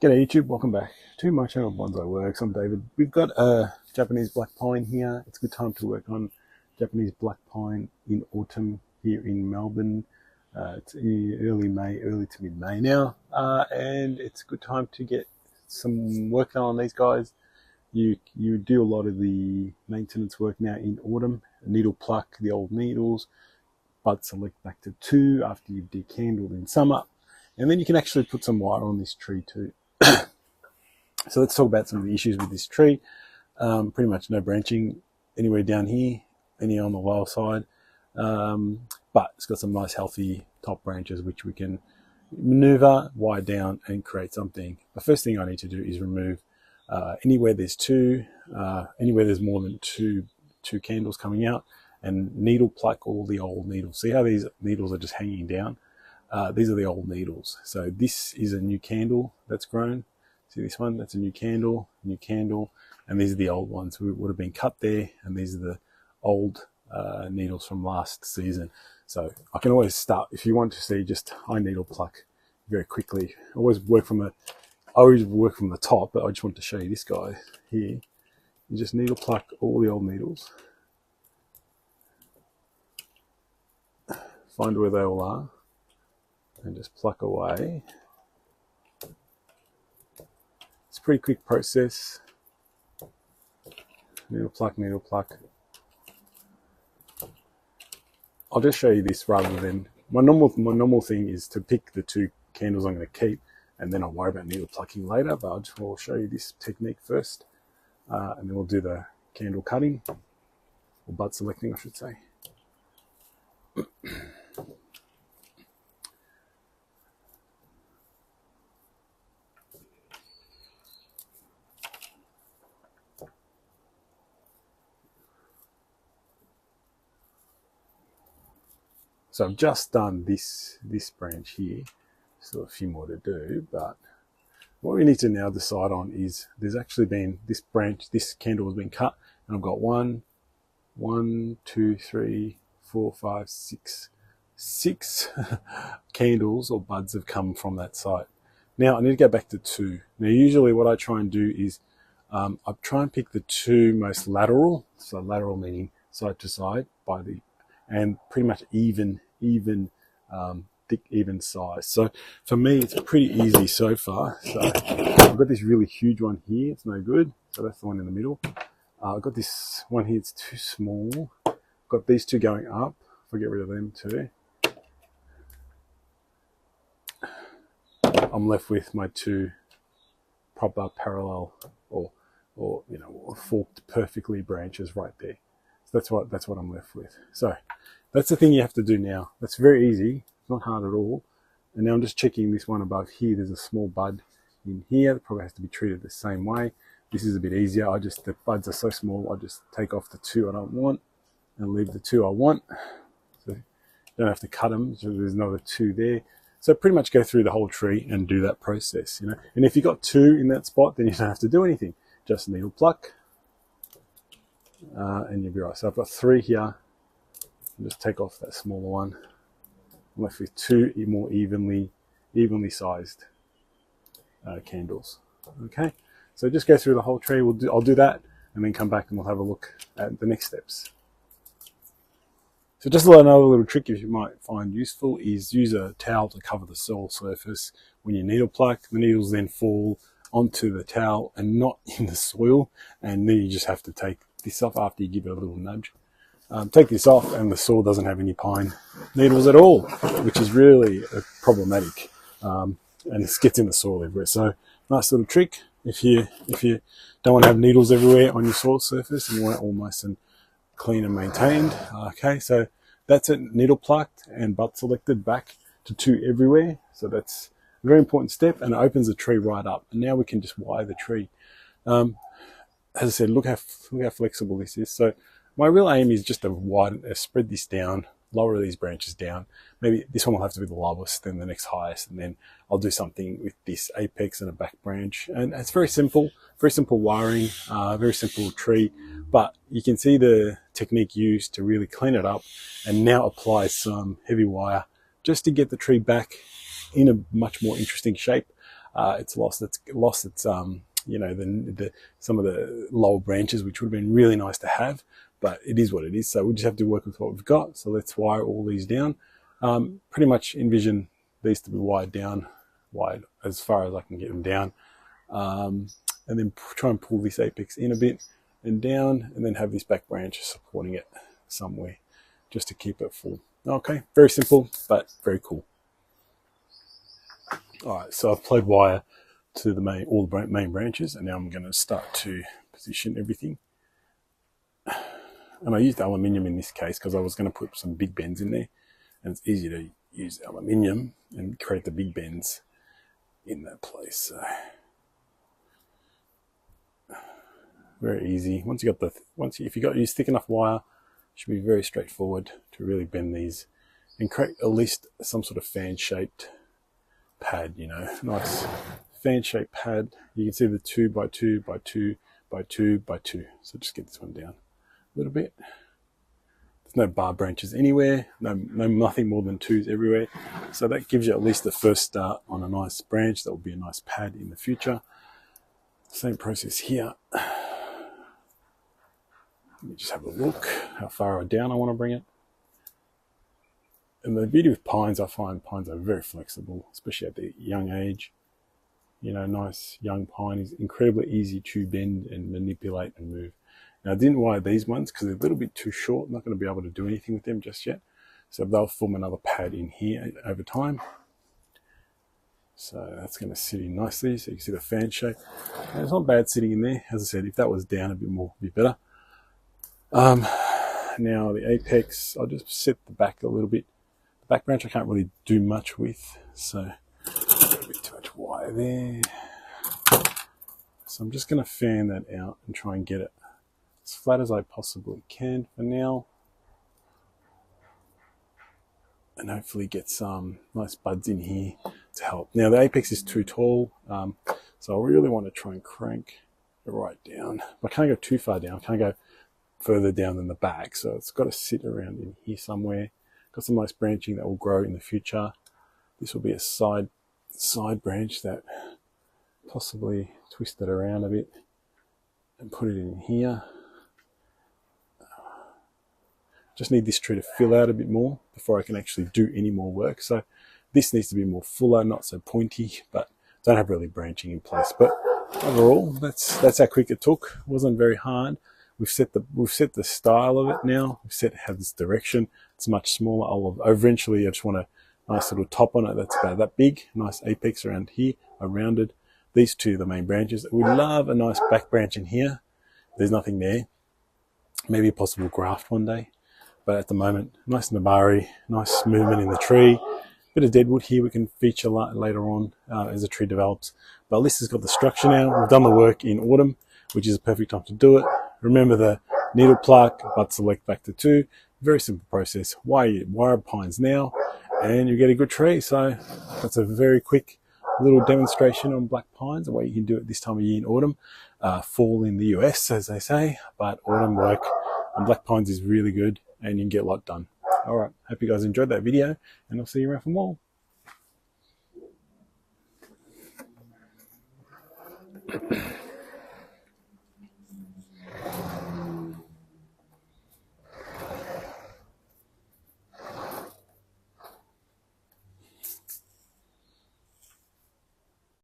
G'day YouTube, welcome back to my channel bonsaiworx. I'm David. We've got a Japanese black pine here. It's a good time to work on Japanese black pine in autumn here in Melbourne. It's early May, early to mid-May now, and it's a good time to get some work done on these guys. You do a lot of the maintenance work now in autumn. Needle pluck the old needles, bud select back to 2 after you've decandled in summer, and then you can actually put some wire on this tree too. So let's talk about some of the issues with this tree. Pretty much no branching anywhere down here, any on the lower side, but it's got some nice healthy top branches which we can maneuver, wire down and create something. The first thing I need to do is remove anywhere there's anywhere there's more than two candles coming out, and needle pluck all the old needles. See how these needles are just hanging down? These are the old needles. So this is a new candle that's grown. See this one? That's a new candle, and these are the old ones who would have been cut there, and these are the old needles from last season. So I can always start, if you want to see just I needle pluck very quickly. I always work from the top, but I just want to show you this guy here. You just needle pluck all the old needles. Find where they all are and just pluck away. It's a pretty quick process. Needle pluck, needle pluck. I'll just show you this rather than my normal thing is to pick the 2 candles I'm going to keep, and then I'll worry about needle plucking later. But I'll show you this technique first, and then we'll do the candle cutting, or bud selecting, I should say. So I've just done this branch here. Still a few more to do, but what we need to now decide on is there's actually been this candle has been cut, and I've got 1, 2, 3, 4, 5, 6 candles or buds have come from that site. Now I need to go back to 2. Now usually what I try and do is I try and pick the 2 most lateral, so lateral meaning side to side and pretty much even thick, even size. So for me it's pretty easy so far. So I've got this really huge one here, it's no good, so that's the one in the middle. I've got this one here, it's too small. Got these 2 going up, if I get rid of them too, I'm left with my 2 proper parallel or forked perfectly branches right there. So that's what I'm left with. So that's the thing you have to do now. That's very easy, it's not hard at all. And now I'm just checking this one above here. There's a small bud in here that probably has to be treated the same way. This is a bit easier. The buds are so small, I just take off the 2 I don't want and leave the 2 I want. So you don't have to cut them, so there's another 2 there. So pretty much go through the whole tree and do that process, you know. And if you got 2 in that spot, then you don't have to do anything. Just needle pluck, and you'll be right. So I've got 3 here. I'll just take off that smaller one. I'm left with 2 more evenly sized candles. Okay, so just go through the whole tree. I'll do that, and then come back and we'll have a look at the next steps. So just another little trick you might find useful is use a towel to cover the soil surface when you needle pluck. The needles then fall onto the towel and not in the soil, and then you just have to take this off after you give it a little nudge. Take this off and the soil doesn't have any pine needles at all, which is really problematic, and it gets in the soil everywhere. So nice little trick if you don't want to have needles everywhere on your soil surface and you want it all nice and clean and maintained. Okay, so that's it, needle plucked and bud selected back to 2 everywhere. So that's a very important step, and it opens the tree right up. And now we can just wire the tree. As I said, look how flexible this is. So my real aim is just to spread this down, lower these branches down. Maybe this one will have to be the lowest, then the next highest, and then I'll do something with this apex and a back branch. And it's very simple wiring, very simple tree, but you can see the technique used to really clean it up and now apply some heavy wire just to get the tree back in a much more interesting shape. it's lost its you know, some of the lower branches, which would have been really nice to have, but it is what it is. So we just have to work with what we've got. So let's wire all these down. Pretty much envision these to be wired down, wide as far as I can get them down, and then try and pull this apex in a bit and down, and then have this back branch supporting it somewhere just to keep it full. Okay, very simple, but very cool. All right, so I've played wire to all the main branches, and now I'm going to start to position everything. And I used aluminium in this case because I was going to put some big bends in there, and it's easy to use aluminium and create the big bends in that place. So very easy. If you use thick enough wire, it should be very straightforward to really bend these and create at least some sort of fan-shaped pad. You know, nice fan-shaped pad. You can see the 2 by 2 by 2 by 2 by 2. So just get this one down a little bit. There's no bar branches anywhere, nothing more than 2s everywhere. So that gives you at least the first start on a nice branch. That will be a nice pad in the future. Same process here. Let me just have a look how far down I want to bring it. And the beauty with pines, I find pines are very flexible, especially at the young age. You know, nice young pine is incredibly easy to bend and manipulate and move. Now, I didn't wire these ones because they're a little bit too short. I'm not going to be able to do anything with them just yet. So they'll form another pad in here over time. So that's going to sit in nicely. So you can see the fan shape. And it's not bad sitting in there. As I said, if that was down a bit more, it'd be better. Now the apex, I'll just set the back a little bit. The back branch I can't really do much with. So a bit too much wire there. So I'm just going to fan that out and try and get it as flat as I possibly can for now, and hopefully get some nice buds in here to help. Now the apex is too tall, so I really want to try and crank it right down. But I can't go too far down, I can't go further down than the back, so it's got to sit around in here somewhere. Got some nice branching that will grow in the future. This will be a side branch that possibly twist it around a bit and put it in here. Just need this tree to fill out a bit more before I can actually do any more work. So this needs to be more fuller, not so pointy, but don't have really branching in place. But overall, that's how quick it took. It wasn't very hard. We've set the style of it now. We've have this direction. It's much smaller. Eventually I just want a nice little top on it that's about that big. Nice apex around here, rounded. These two are the main branches. We love a nice back branch in here. There's nothing there. Maybe a possible graft one day. But at the moment, nice Nabari, nice movement in the tree. Bit of deadwood here we can feature later on as the tree develops. But at least it's got the structure now. We've done the work in autumn, which is a perfect time to do it. Remember the needle pluck, but select back to 2. Very simple process. Wire pines now, and you get a good tree. So that's a very quick little demonstration on black pines, the way you can do it this time of year in autumn. Fall in the US, as they say, but autumn work on black pines is really good, and you can get a lot done. All right, hope you guys enjoyed that video, and I'll see you around for more.